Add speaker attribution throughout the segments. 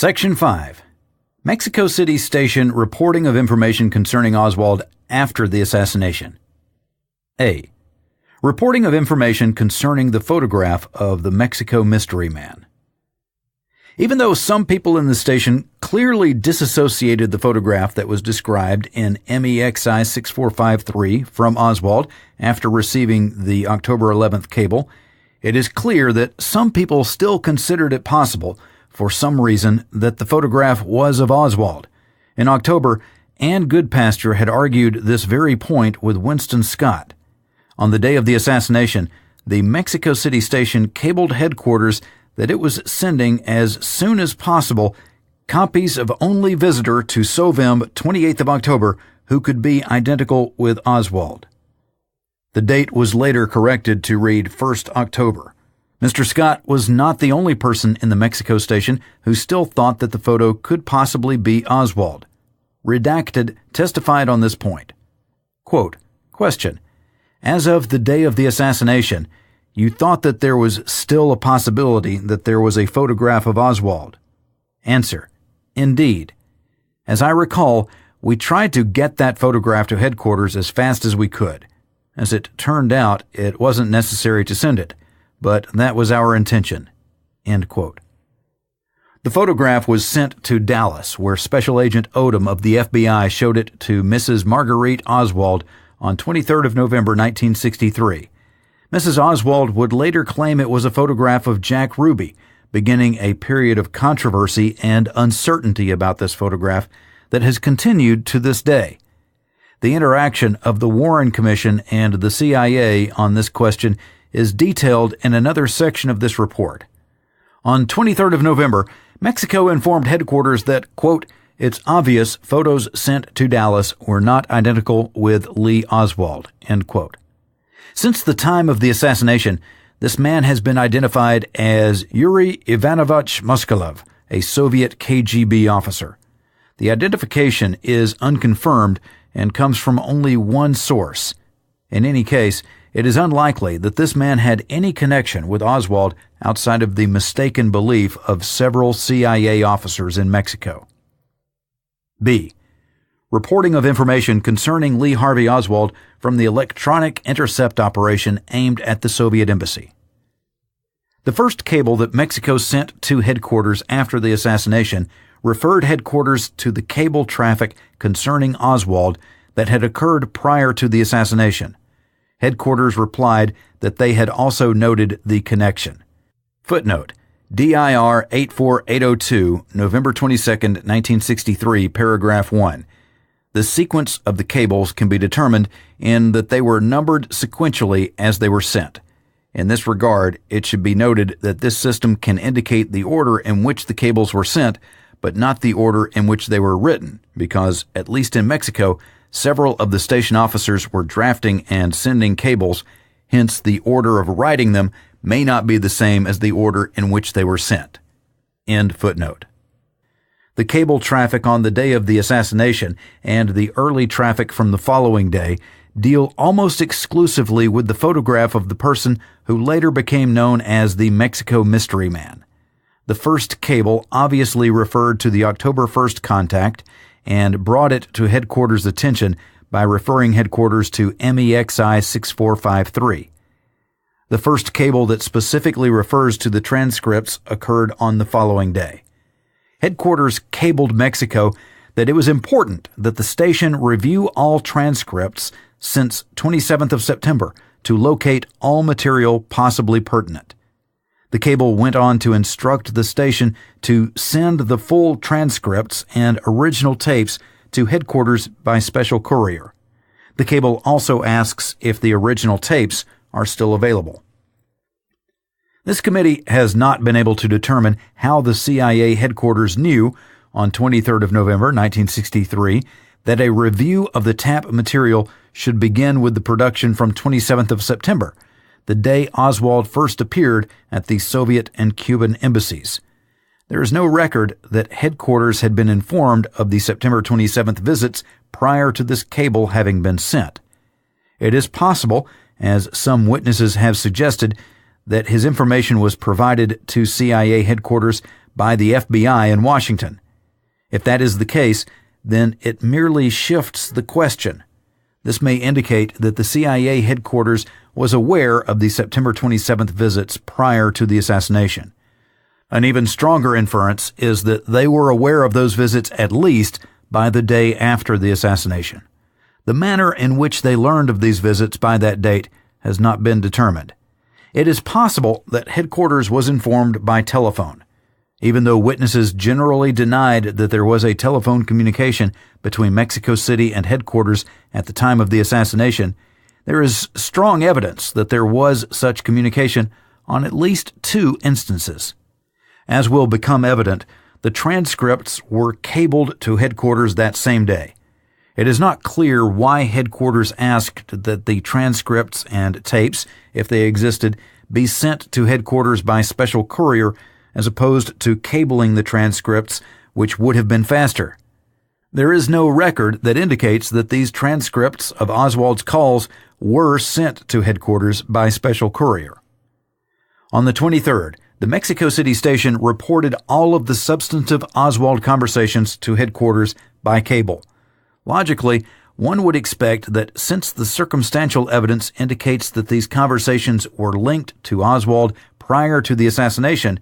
Speaker 1: Section 5. Mexico City Station reporting of information concerning Oswald after the assassination. A. Reporting of information concerning the photograph of the Mexico Mystery Man. Even though some people in the station clearly disassociated the photograph that was described in MEXI 6453 from Oswald after receiving the October 11th cable, it is clear that some people still considered it possible, for some reason, that the photograph was of Oswald. In October, Ann Goodpasture had argued this very point with Winston Scott. On the day of the assassination, the Mexico City Station cabled headquarters that it was sending as soon as possible copies of only visitor to Sovim 28th of October who could be identical with Oswald. The date was later corrected to read 1st October. Mr. Scott was not the only person in the Mexico Station who still thought that the photo could possibly be Oswald. Redacted testified on this point. Quote, question. As of the day of the assassination, you thought that there was still a possibility that there was a photograph of Oswald? Answer. Indeed. As I recall, we tried to get that photograph to headquarters as fast as we could. As it turned out, it wasn't necessary to send it, but that was our intention. End quote. The photograph was sent to Dallas, where Special Agent Odom of the FBI showed it to Mrs. Marguerite Oswald on 23rd of November 1963. Mrs. Oswald would later claim it was a photograph of Jack Ruby, beginning a period of controversy and uncertainty about this photograph that has continued to this day. The interaction of the Warren Commission and the CIA on this question is detailed in another section of this report. On 23rd of November, Mexico informed headquarters that, quote, it's obvious photos sent to Dallas were not identical with Lee Oswald, end quote. Since the time of the assassination, this man has been identified as Yuri Ivanovich Moskalev, a Soviet KGB officer. The identification is unconfirmed and comes from only one source. In any case, it is unlikely that this man had any connection with Oswald outside of the mistaken belief of several CIA officers in Mexico. B. Reporting of information concerning Lee Harvey Oswald from the electronic intercept operation aimed at the Soviet embassy. The first cable that Mexico sent to headquarters after the assassination referred headquarters to the cable traffic concerning Oswald that had occurred prior to the assassination. Headquarters replied that they had also noted the connection. Footnote: DIR 84802, November 22, 1963, paragraph 1. The sequence of the cables can be determined in that they were numbered sequentially as they were sent. In this regard, it should be noted that this system can indicate the order in which the cables were sent, but not the order in which they were written, because, at least in Mexico, several of the station officers were drafting and sending cables, hence the order of writing them may not be the same as the order in which they were sent. End footnote. The cable traffic on the day of the assassination and the early traffic from the following day deal almost exclusively with the photograph of the person who later became known as the Mexico Mystery Man. The first cable obviously referred to the October 1st contact and brought it to headquarters' attention by referring headquarters to MEXI 6453. The first cable that specifically refers to the transcripts occurred on the following day. Headquarters cabled Mexico that it was important that the station review all transcripts since 27th of September to locate all material possibly pertinent. The cable went on to instruct the station to send the full transcripts and original tapes to headquarters by special courier. The cable also asks if the original tapes are still available. This committee has not been able to determine how the CIA headquarters knew, on 23rd of November 1963, that a review of the tap material should begin with the production from 27th of September, the day Oswald first appeared at the Soviet and Cuban embassies. There is no record that headquarters had been informed of the September 27th visits prior to this cable having been sent. It is possible, as some witnesses have suggested, that his information was provided to CIA headquarters by the FBI in Washington. If that is the case, then it merely shifts the question. This may indicate that the CIA headquarters was aware of the September 27th visits prior to the assassination. An even stronger inference is that they were aware of those visits at least by the day after the assassination. The manner in which they learned of these visits by that date has not been determined. It is possible that headquarters was informed by telephone. Even though witnesses generally denied that there was a telephone communication between Mexico City and headquarters at the time of the assassination, there is strong evidence that there was such communication on at least 2 instances. As will become evident, the transcripts were cabled to headquarters that same day. It is not clear why headquarters asked that the transcripts and tapes, if they existed, be sent to headquarters by special courier as opposed to cabling the transcripts, which would have been faster. There is no record that indicates that these transcripts of Oswald's calls were sent to headquarters by special courier. On the 23rd, the Mexico City station reported all of the substantive Oswald conversations to headquarters by cable. Logically, one would expect that since the circumstantial evidence indicates that these conversations were linked to Oswald prior to the assassination,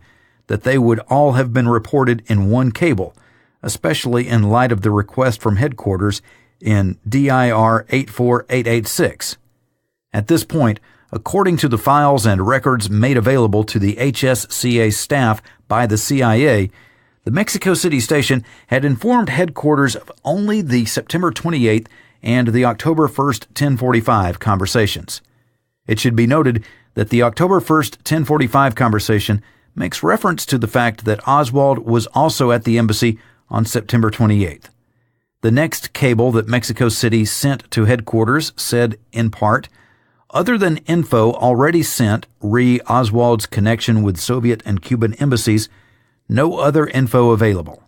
Speaker 1: that they would all have been reported in one cable, especially in light of the request from headquarters in DIR 84886. At this point, according to the files and records made available to the HSCA staff by the CIA, the Mexico City station had informed headquarters of only the September 28th and the October 1st 1045 conversations. It should be noted that the October 1st 1045 conversation makes reference to the fact that Oswald was also at the embassy on September 28th. The next cable that Mexico City sent to headquarters said, in part, "Other than info already sent re Oswald's connection with Soviet and Cuban embassies, no other info available."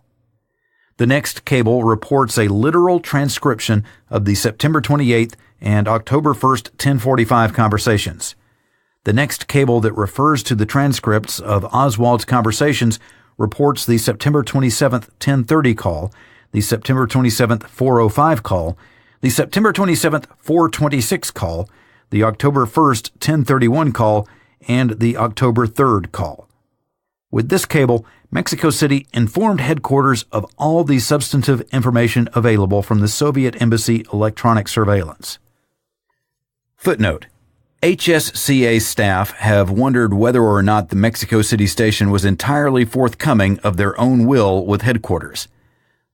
Speaker 1: The next cable reports a literal transcription of the September 28th and October 1st 1045 conversations. The next cable that refers to the transcripts of Oswald's conversations reports the September 27th 1030 call, the September 27th 405 call, the September 27th 426 call, the October 1st 1031 call, and the October 3rd call. With this cable, Mexico City informed headquarters of all the substantive information available from the Soviet embassy electronic surveillance. Footnote: HSCA staff have wondered whether or not the Mexico City station was entirely forthcoming of their own will with headquarters.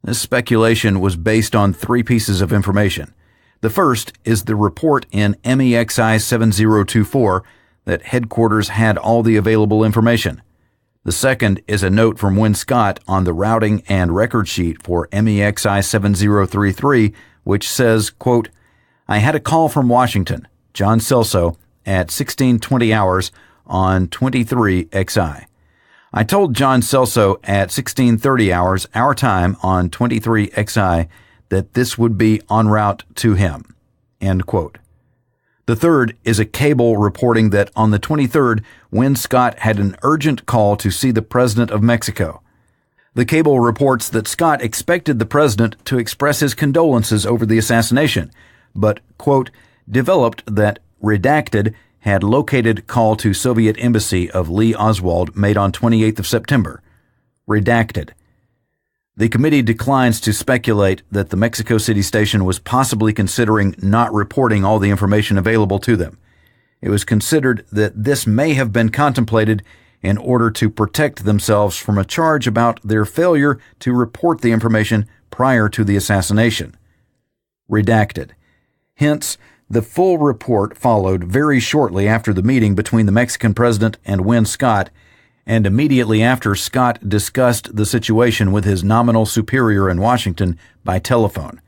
Speaker 1: This speculation was based on 3 pieces of information. The first is the report in MEXI 7024 that headquarters had all the available information. The second is a note from Win Scott on the routing and record sheet for MEXI 7033, which says, quote, "I had a call from Washington, John Celso, at 1620 hours on 23XI. I told John Celso at 1630 hours our time on 23XI that this would be en route to him." End quote. The third is a cable reporting that on the 23rd, Win Scott had an urgent call to see the President of Mexico. The cable reports that Scott expected the President to express his condolences over the assassination, but, quote, developed that Redacted had located call to Soviet Embassy of Lee Oswald made on 28th of September. Redacted. The committee declines to speculate that the Mexico City station was possibly considering not reporting all the information available to them. It was considered that this may have been contemplated in order to protect themselves from a charge about their failure to report the information prior to the assassination. Redacted. Hence, the full report followed very shortly after the meeting between the Mexican president and Win Scott, and immediately after Scott discussed the situation with his nominal superior in Washington by telephone.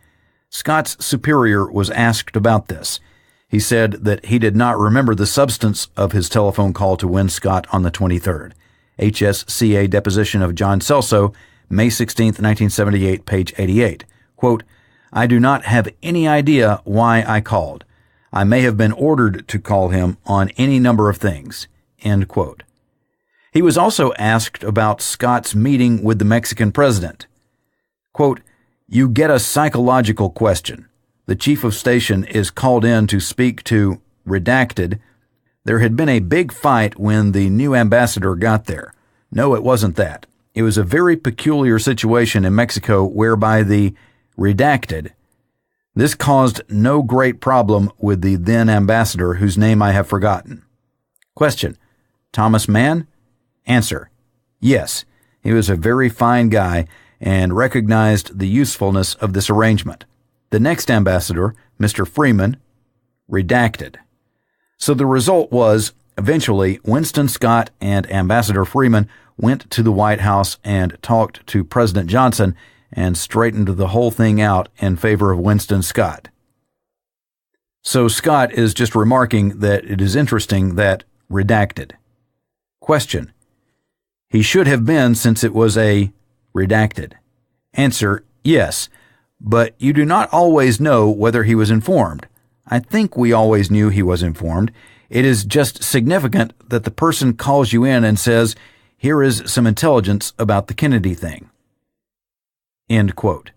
Speaker 1: Scott's superior was asked about this. He said that he did not remember the substance of his telephone call to Win Scott on the 23rd. HSCA deposition of John Celso, May 16, 1978, page 88. Quote, "I do not have any idea why I called. I may have been ordered to call him on any number of things." End quote. He was also asked about Scott's meeting with the Mexican president. Quote, "You get a psychological question. The chief of station is called in to speak to redacted. There had been a big fight when the new ambassador got there. No, it wasn't that. It was a very peculiar situation in Mexico whereby the redacted. This caused no great problem with the then ambassador whose name I have forgotten." Question, Thomas Mann? Answer, yes, he was a very fine guy and recognized the usefulness of this arrangement. The next ambassador, Mr. Freeman, redacted. So the result was, eventually, Winston Scott and Ambassador Freeman went to the White House and talked to President Johnson and straightened the whole thing out in favor of Winston Scott. So Scott is just remarking that it is interesting that redacted. Question, he should have been since it was a redacted. Answer, yes, but you do not always know whether he was informed. I think we always knew he was informed. It is just significant that the person calls you in and says, here is some intelligence about the Kennedy thing. End quote.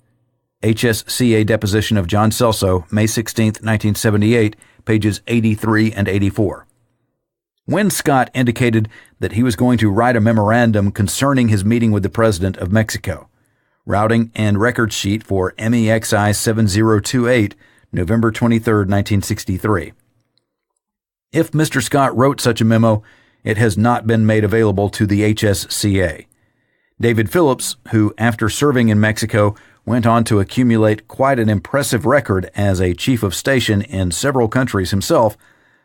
Speaker 1: HSCA deposition of John Celso, May 16, 1978, pages 83 and 84. When Scott indicated that he was going to write a memorandum concerning his meeting with the President of Mexico, routing and record sheet for MEXI 7028, November 23, 1963. If Mr. Scott wrote such a memo, it has not been made available to the HSCA. David Phillips, who, after serving in Mexico, went on to accumulate quite an impressive record as a chief of station in several countries himself,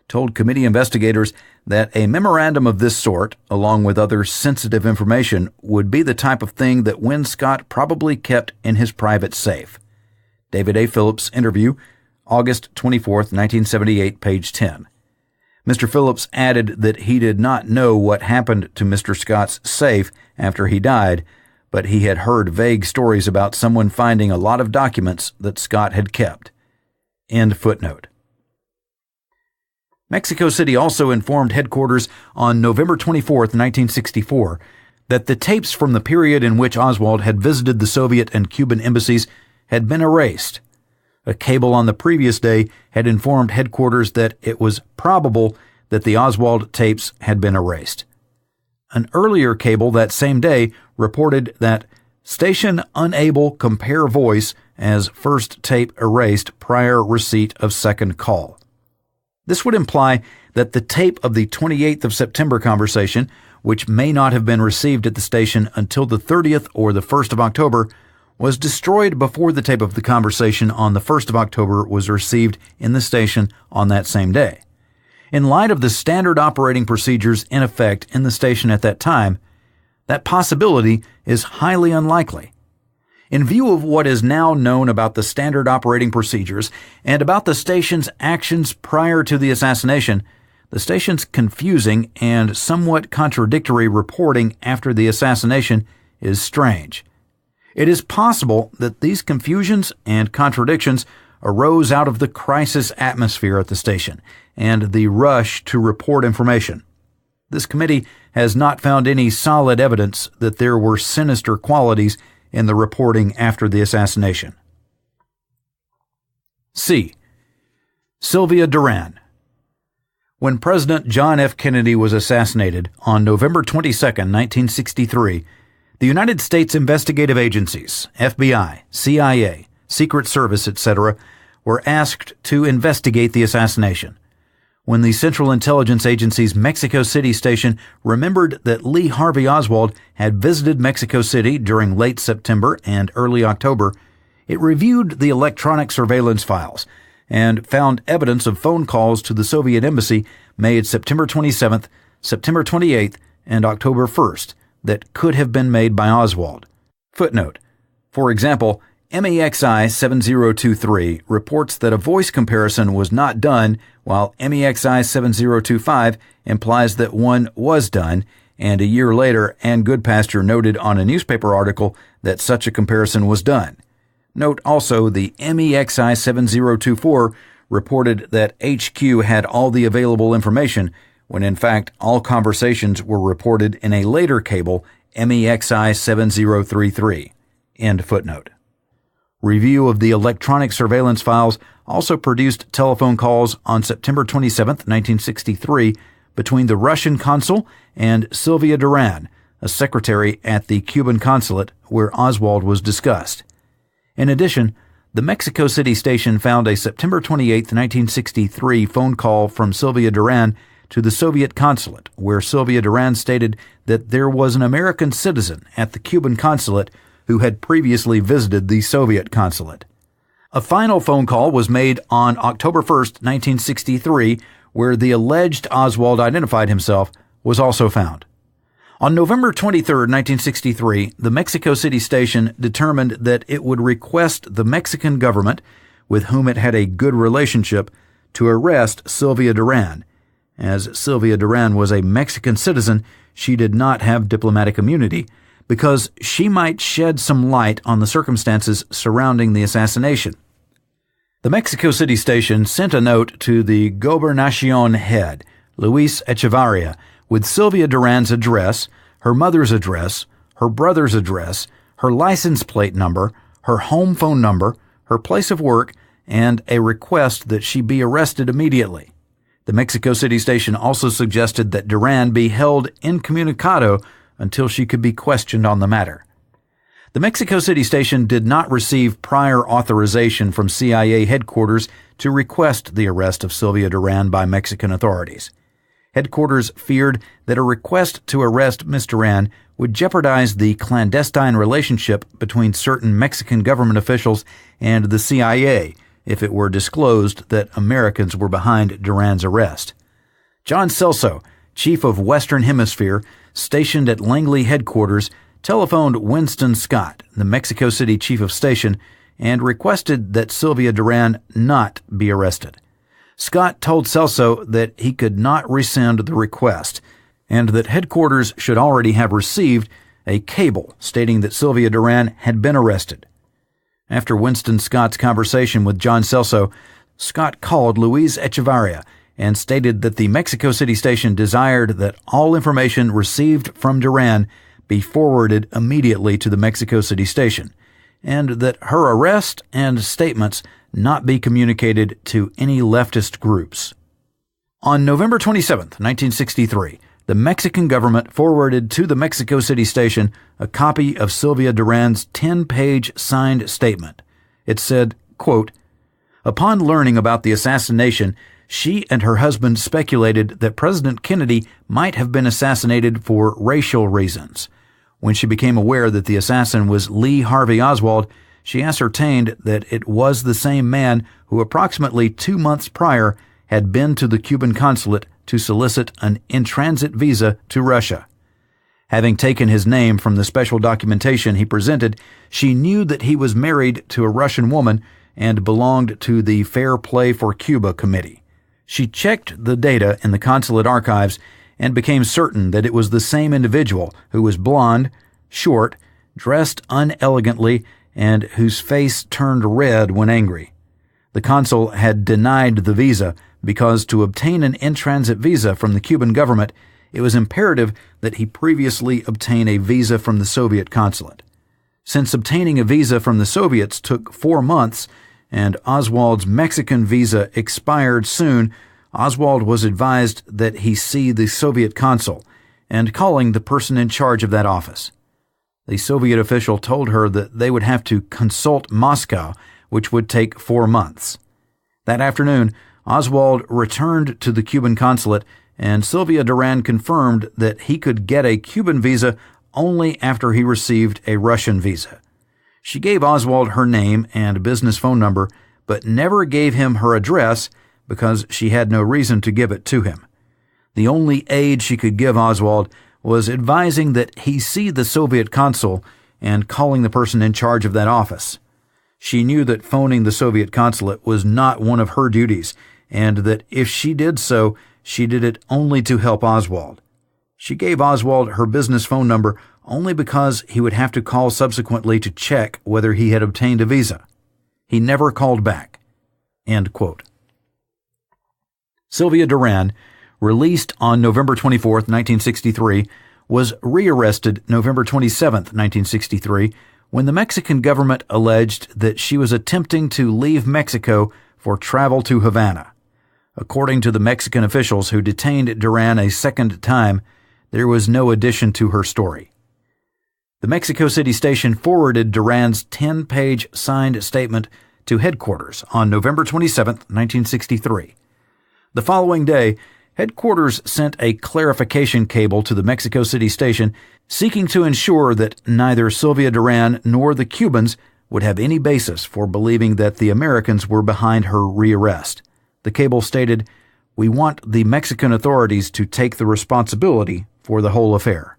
Speaker 1: told committee investigators that a memorandum of this sort, along with other sensitive information, would be the type of thing that Win Scott probably kept in his private safe. David A. Phillips interview, August 24, 1978, page 10. Mr. Phillips added that he did not know what happened to Mr. Scott's safe after he died, but he had heard vague stories about someone finding a lot of documents that Scott had kept. End footnote. Mexico City also informed headquarters on November 24, 1964, that the tapes from the period in which Oswald had visited the Soviet and Cuban embassies had been erased. A cable on the previous day had informed headquarters that it was probable that the Oswald tapes had been erased. An earlier cable that same day reported that station unable compare voice as first tape erased prior receipt of second call. This would imply that the tape of the 28th of September conversation, which may not have been received at the station until the 30th or the 1st of October, was destroyed before the tape of the conversation on the 1st of October was received in the station on that same day. In light of the standard operating procedures in effect in the station at that time, that possibility is highly unlikely. In view of what is now known about the standard operating procedures and about the station's actions prior to the assassination, the station's confusing and somewhat contradictory reporting after the assassination is strange. It is possible that these confusions and contradictions arose out of the crisis atmosphere at the station and the rush to report information. This committee has not found any solid evidence that there were sinister qualities in the reporting after the assassination. C. Sylvia Duran. When President John F. Kennedy was assassinated on November 22, 1963, the United States investigative agencies, FBI, CIA, Secret Service, etc., were asked to investigate the assassination. When the Central Intelligence Agency's Mexico City station remembered that Lee Harvey Oswald had visited Mexico City during late September and early October, it reviewed the electronic surveillance files and found evidence of phone calls to the Soviet embassy made September 27th, September 28th, and October 1st that could have been made by Oswald. Footnote. For example, MEXI 7023 reports that a voice comparison was not done, while MEXI 7025 implies that one was done, and a year later, Ann Goodpasture noted on a newspaper article that such a comparison was done. Note also the MEXI 7024 reported that HQ had all the available information, when in fact all conversations were reported in a later cable, MEXI 7033. End footnote. Review of the electronic surveillance files also produced telephone calls on September 27, 1963, between the Russian consul and Sylvia Duran, a secretary at the Cuban consulate where Oswald was discussed. In addition, the Mexico City station found a September 28, 1963 phone call from Sylvia Duran to the Soviet consulate, where Sylvia Duran stated that there was an American citizen at the Cuban consulate who had previously visited the Soviet consulate. A final phone call was made on October 1, 1963, where the alleged Oswald identified himself, was also found. On November 23, 1963, the Mexico City station determined that it would request the Mexican government, with whom it had a good relationship, to arrest Sylvia Duran. As Sylvia Duran was a Mexican citizen, she did not have diplomatic immunity, because she might shed some light on the circumstances surrounding the assassination. The Mexico City station sent a note to the Gobernacion head, Luis Echevarria, with Sylvia Duran's address, her mother's address, her brother's address, her license plate number, her home phone number, her place of work, and a request that she be arrested immediately. The Mexico City station also suggested that Duran be held incommunicado until she could be questioned on the matter. The Mexico City station did not receive prior authorization from CIA headquarters to request the arrest of Sylvia Duran by Mexican authorities. Headquarters feared that a request to arrest Ms. Duran would jeopardize the clandestine relationship between certain Mexican government officials and the CIA if it were disclosed that Americans were behind Duran's arrest. John Celso, chief of Western Hemisphere, stationed at Langley headquarters, telephoned Winston Scott, the Mexico City chief of station, and requested that Sylvia Duran not be arrested. Scott told Celso that he could not rescind the request, and that headquarters should already have received a cable stating that Sylvia Duran had been arrested. After Winston Scott's conversation with John Celso, Scott called Luis Echevarria and stated that the Mexico City station desired that all information received from Duran be forwarded immediately to the Mexico City station, and that her arrest and statements not be communicated to any leftist groups. On November 27, 1963, the Mexican government forwarded to the Mexico City station a copy of Sylvia Duran's 10-page signed statement. It said, quote, "Upon learning about the assassination, she and her husband speculated that President Kennedy might have been assassinated for racial reasons. When she became aware that the assassin was Lee Harvey Oswald, she ascertained that it was the same man who approximately 2 months prior had been to the Cuban consulate to solicit an in-transit visa to Russia. Having taken his name from the special documentation he presented, she knew that he was married to a Russian woman and belonged to the Fair Play for Cuba committee. She checked the data in the consulate archives and became certain that it was the same individual who was blonde, short, dressed unelegantly, and whose face turned red when angry. The consul had denied the visa because to obtain an in-transit visa from the Cuban government, it was imperative that he previously obtain a visa from the Soviet consulate. Since obtaining a visa from the Soviets took 4 months, and Oswald's Mexican visa expired soon, Oswald was advised that he see the Soviet consul, and calling the person in charge of that office. The Soviet official told her that they would have to consult Moscow, which would take 4 months. That afternoon, Oswald returned to the Cuban consulate, and Sylvia Duran confirmed that he could get a Cuban visa only after he received a Russian visa. She gave Oswald her name and business phone number, but never gave him her address because she had no reason to give it to him. The only aid she could give Oswald was advising that he see the Soviet consul and calling the person in charge of that office. She knew that phoning the Soviet consulate was not one of her duties, and that if she did so, she did it only to help Oswald. She gave Oswald her business phone number only because he would have to call subsequently to check whether he had obtained a visa. He never called back." End quote. Sylvia Duran released on November 24, 1963, was rearrested November 27, 1963, when the Mexican government alleged that she was attempting to leave Mexico for travel to Havana. According to the Mexican officials who detained Duran a second time, there was no addition to her story. The Mexico City station forwarded Duran's 10-page signed statement to headquarters on November 27, 1963. The following day, headquarters sent a clarification cable to the Mexico City station seeking to ensure that neither Sylvia Duran nor the Cubans would have any basis for believing that the Americans were behind her rearrest. The cable stated, "We want the Mexican authorities to take the responsibility for the whole affair."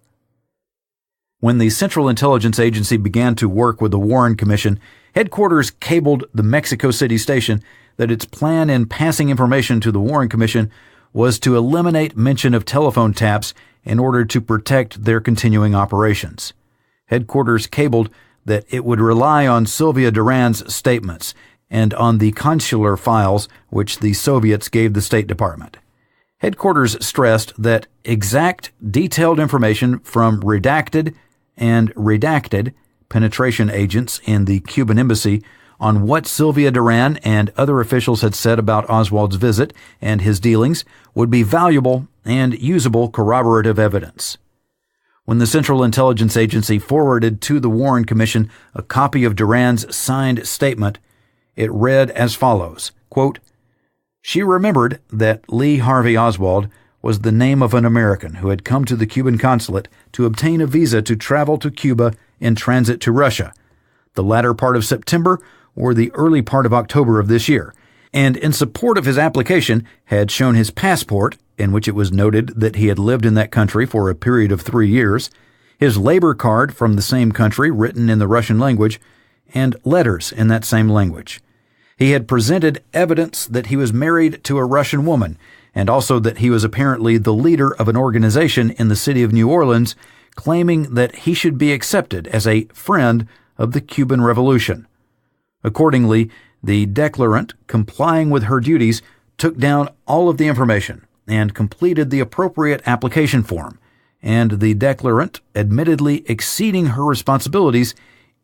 Speaker 1: When the Central Intelligence Agency began to work with the Warren Commission, headquarters cabled the Mexico City station that its plan in passing information to the Warren Commission was to eliminate mention of telephone taps in order to protect their continuing operations. Headquarters cabled that it would rely on Sylvia Duran's statements and on the consular files which the Soviets gave the State Department. Headquarters stressed that exact, detailed information from redacted and redacted penetration agents in the Cuban embassy on what Sylvia Duran and other officials had said about Oswald's visit and his dealings would be valuable and usable corroborative evidence. When the Central Intelligence Agency forwarded to the Warren Commission a copy of Duran's signed statement, it read as follows, quote, "She remembered that Lee Harvey Oswald was the name of an American who had come to the Cuban consulate to obtain a visa to travel to Cuba in transit to Russia, the latter part of September or the early part of October of this year, and in support of his application had shown his passport, in which it was noted that he had lived in that country for a period of 3 years, his labor card from the same country written in the Russian language, and letters in that same language. He had presented evidence that he was married to a Russian woman, and also that he was apparently the leader of an organization in the city of New Orleans claiming that he should be accepted as a friend of the Cuban Revolution. Accordingly, the declarant, complying with her duties, took down all of the information and completed the appropriate application form, and the declarant, admittedly exceeding her responsibilities,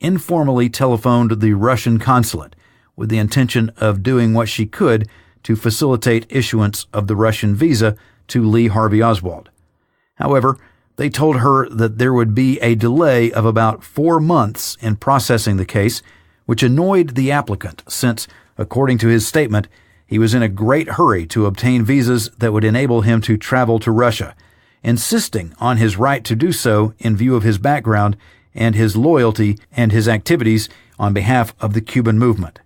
Speaker 1: informally telephoned the Russian consulate with the intention of doing what she could to facilitate issuance of the Russian visa to Lee Harvey Oswald. However, they told her that there would be a delay of about 4 months in processing the case, which annoyed the applicant since, according to his statement, he was in a great hurry to obtain visas that would enable him to travel to Russia, insisting on his right to do so in view of his background and his loyalty and his activities on behalf of the Cuban movement.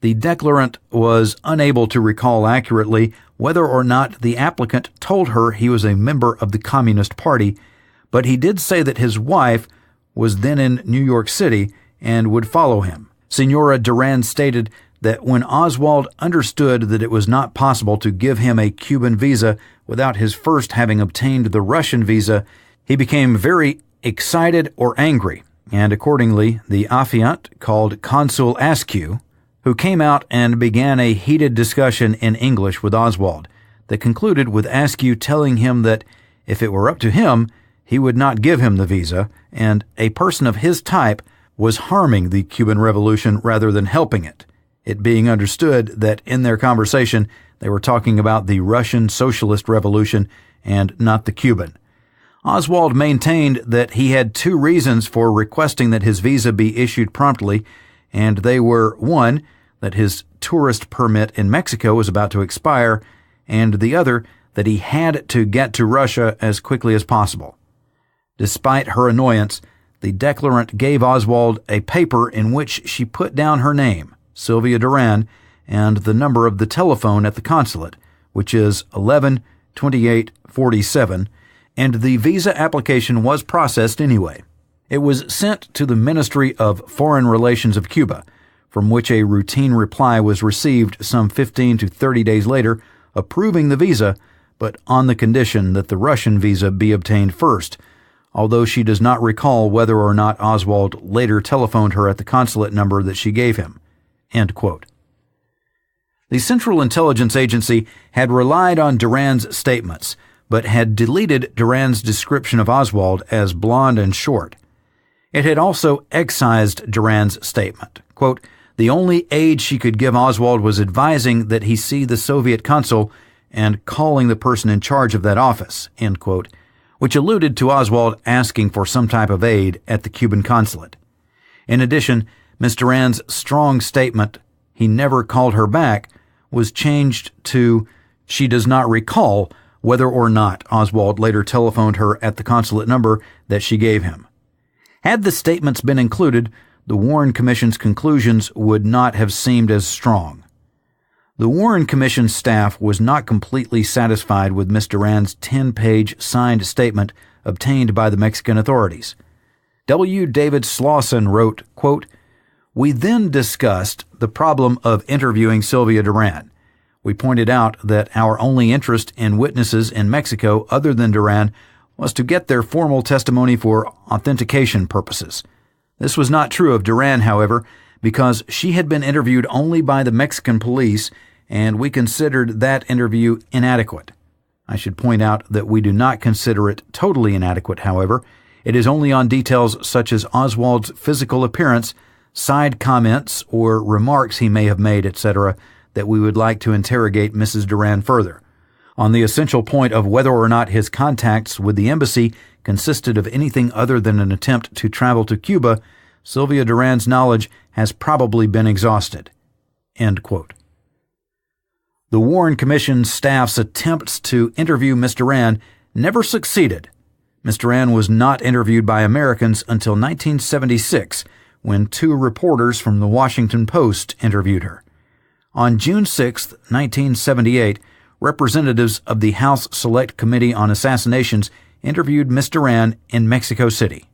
Speaker 1: The declarant was unable to recall accurately whether or not the applicant told her he was a member of the Communist Party, but he did say that his wife was then in New York City and would follow him. Senora Duran stated that when Oswald understood that it was not possible to give him a Cuban visa without his first having obtained the Russian visa, he became very excited or angry, and accordingly the affiant called Consul Askew, who came out and began a heated discussion in English with Oswald that concluded with Askew telling him that if it were up to him, he would not give him the visa, and a person of his type was harming the Cuban Revolution rather than helping it, it being understood that in their conversation they were talking about the Russian Socialist Revolution and not the Cuban. Oswald maintained that he had 2 reasons for requesting that his visa be issued promptly, and they were, 1, that his tourist permit in Mexico was about to expire, and the other, that he had to get to Russia as quickly as possible. Despite her annoyance, the declarant gave Oswald a paper in which she put down her name, Sylvia Duran, and the number of the telephone at the consulate, which is 11-28-47, and the visa application was processed anyway. It was sent to the Ministry of Foreign Relations of Cuba, from which a routine reply was received some 15 to 30 days later, approving the visa, but on the condition that the Russian visa be obtained first, although she does not recall whether or not Oswald later telephoned her at the consulate number that she gave him." End quote. The Central Intelligence Agency had relied on Duran's statements, but had deleted Duran's description of Oswald as blond and short. It had also excised Duran's statement. Quote, "The only aid she could give Oswald was advising that he see the Soviet consul and calling the person in charge of that office," end quote, which alluded to Oswald asking for some type of aid at the Cuban consulate. In addition, Ms. Duran's strong statement, "he never called her back," was changed to, "she does not recall whether or not Oswald later telephoned her at the consulate number that she gave him." Had the statements been included, the Warren Commission's conclusions would not have seemed as strong. The Warren Commission staff was not completely satisfied with Ms. Duran's 10-page signed statement obtained by the Mexican authorities. W. David Slauson wrote, quote, "We then discussed the problem of interviewing Sylvia Duran. We pointed out that our only interest in witnesses in Mexico other than Duran was to get their formal testimony for authentication purposes. This was not true of Duran, however, because she had been interviewed only by the Mexican police, and we considered that interview inadequate. I should point out that we do not consider it totally inadequate, however. It is only on details such as Oswald's physical appearance, side comments, or remarks he may have made, etc., that we would like to interrogate Mrs. Duran further. On the essential point of whether or not his contacts with the embassy consisted of anything other than an attempt to travel to Cuba, Sylvia Duran's knowledge has probably been exhausted." End quote. The Warren Commission staff's attempts to interview Ms. Duran never succeeded. Ms. Duran was not interviewed by Americans until 1976, when two reporters from the Washington Post interviewed her. On June 6, 1978, representatives of the House Select Committee on Assassinations interviewed Ms. Duran in Mexico City.